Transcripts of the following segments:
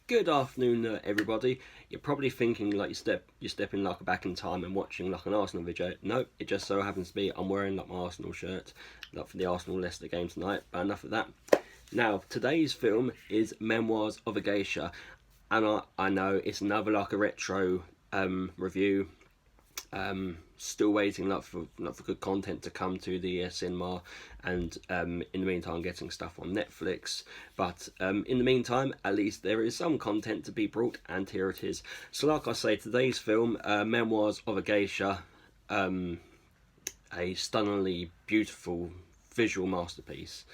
Good afternoon, everybody. You're probably thinking like you're stepping like back in time and watching like an Arsenal video. No, it just so happens to be I'm wearing like my Arsenal shirt, like for the Arsenal Leicester game tonight. But enough of that. Now today's film is Memoirs of a Geisha, and I know it's another like a retro review. Still waiting for good content to come to the cinema, and in the meantime getting stuff on Netflix. But in the meantime, at least there is some content to be brought, and here it is. So, like I say, today's film, Memoirs of a Geisha, a stunningly beautiful visual masterpiece.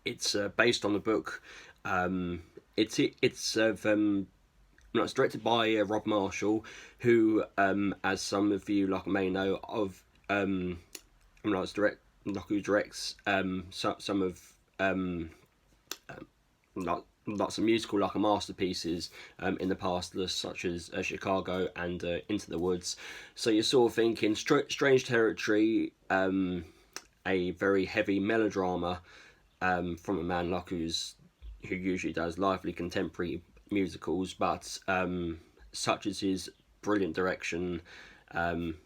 It's based on the book. It's no, it's directed by Rob Marshall, who, as some of you like may know of, who directs some of lots of musical like masterpieces in the past, such as Chicago and Into the Woods. So you're sort of thinking strange territory, a very heavy melodrama from a man like who usually does lively contemporary musicals, but such as his brilliant direction,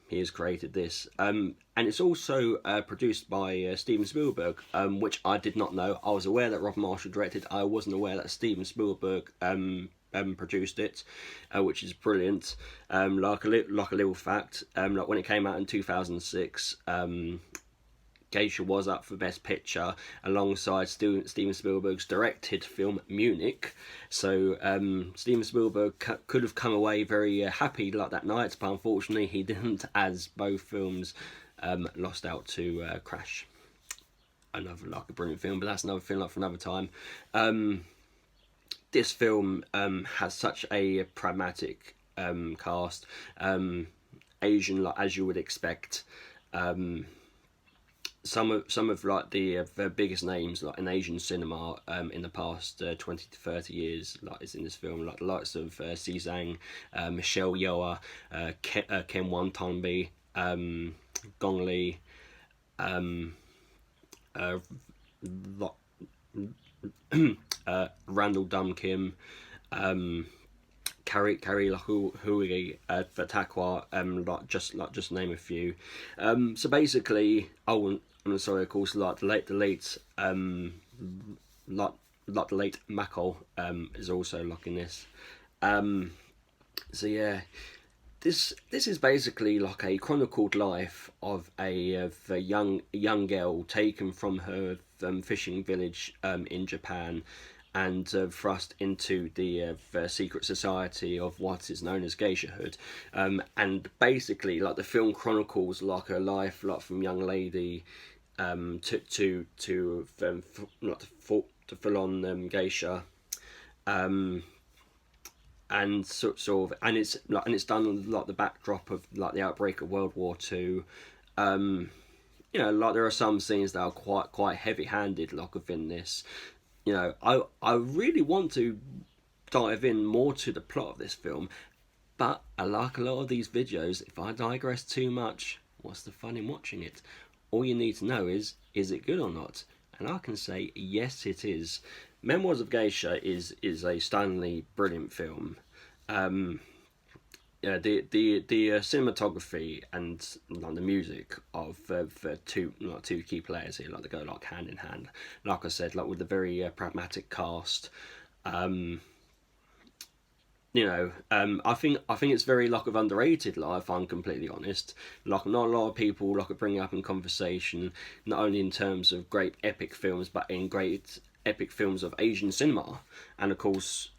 he has created this. And it's also produced by Steven Spielberg, which I did not know. I was aware that Rob Marshall directed. I wasn't aware that Steven Spielberg produced it, which is brilliant. Like a little fact, like when it came out in 2006. Geisha was up for Best Picture alongside Steven Spielberg's directed film Munich. So Steven Spielberg could have come away very happy like that night, but unfortunately he didn't, as both films lost out to Crash. Another like a brilliant film, but that's another film like for another time. This film has such a pragmatic cast, Asian like as you would expect. Some of like the biggest names like in Asian cinema in the past 20 to 30 years like is in this film, like the likes of Zhang, Michelle Yeoh, Ken Wan-tanbi, Gong Li, Randall Dum Kim, Carrie Hui Fatakwa, like just name a few. So basically, I'm sorry, of course, like the late like the late Macaul is also like in this. So yeah, this is basically like a chronicled life of a young girl taken from her fishing village in Japan, and thrust into the secret society of what is known as geishahood. And basically, like the film chronicles like her life, like from young lady not to full on geisha, and and it's done on like the backdrop of like the outbreak of World War Two. Like there are some scenes that are quite heavy handed like within this. I really want to dive in more to the plot of this film, but like a lot of these videos, if I digress too much, what's the fun in watching it? All you need to know is it good or not? And I can say yes, it is. Memoirs of Geisha is a stunningly brilliant film. Yeah, the cinematography and like the music of two key players here, like they go like hand in hand. Like I said, like with the very pragmatic cast. I think it's very like of underrated. Like, if I'm completely honest, like not a lot of people like bring it up in conversation, not only in terms of great epic films, but in great epic films of Asian cinema, and of course.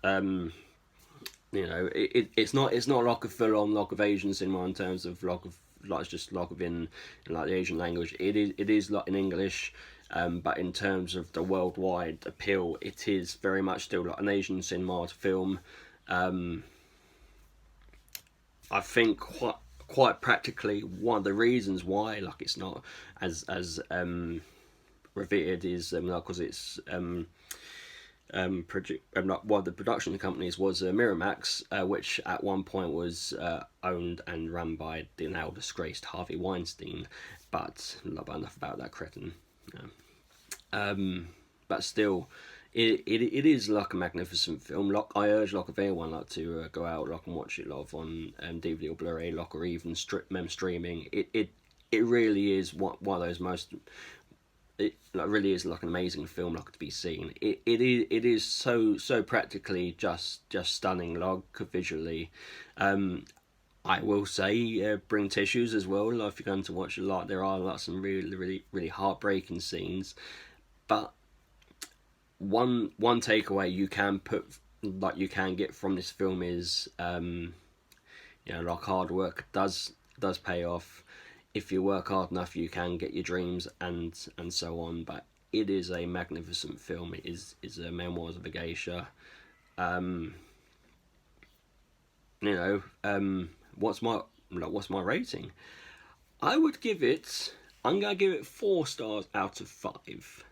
It's not like a full on like of Asian cinema in terms of it's just like in like the Asian language. It is like in English, but in terms of the worldwide appeal, it is very much still like an Asian cinema film. I think quite practically one of the reasons why like it's not as revered is because it's like one of the production companies was Miramax, which at one point was owned and run by the now disgraced Harvey Weinstein. But not enough about that cretin. Yeah. But still, it is like a magnificent film. Like I urge like if anyone like to go out like and watch it like on DVD or Blu-ray like or even streaming. It really is one of those most. It like really is like an amazing film like to be seen. It is so practically just stunning like visually. I will say bring tissues as well. Like if you're going to watch a lot, there are like some really heartbreaking scenes, but one takeaway you can put like you can get from this film is like hard work does pay off. If you work hard enough you can get your dreams and so on. But it is a magnificent film. It is a Memoirs of a Geisha. um what's my rating? I'm gonna give it 4 stars out of 5.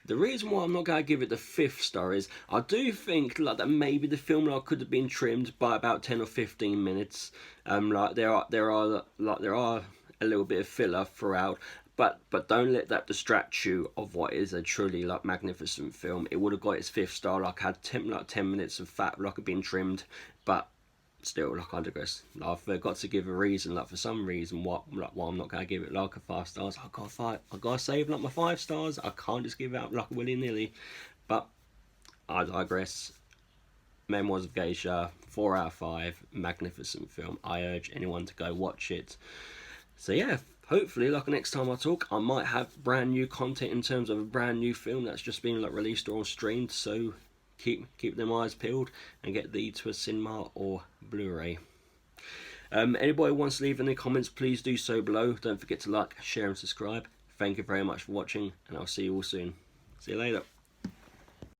The reason why I'm not going to give it the 5th star is I do think like that maybe the film like could have been trimmed by about 10 or 15 minutes. Like there are a little bit of filler throughout, but don't let that distract you of what is a truly like magnificent film. It would have got its 5th star like had 10 minutes of fat like had been trimmed, but still like I digress. I've got to give a reason like for some reason why I'm not going to give it like a 5 stars. I gotta save like my 5 stars. I can't just give it out like willy-nilly. But I digress. Memoirs of Geisha, 4 out of 5, magnificent film. I urge anyone to go watch it. So yeah, hopefully like next time I talk I might have brand new content in terms of a brand new film that's just been like released or streamed. So keep them eyes peeled and get thee to a cinema or Blu-ray. Anybody who wants to leave any comments, please do so below. Don't forget to like, share and subscribe. Thank you very much for watching, and I'll see you all soon. See you later.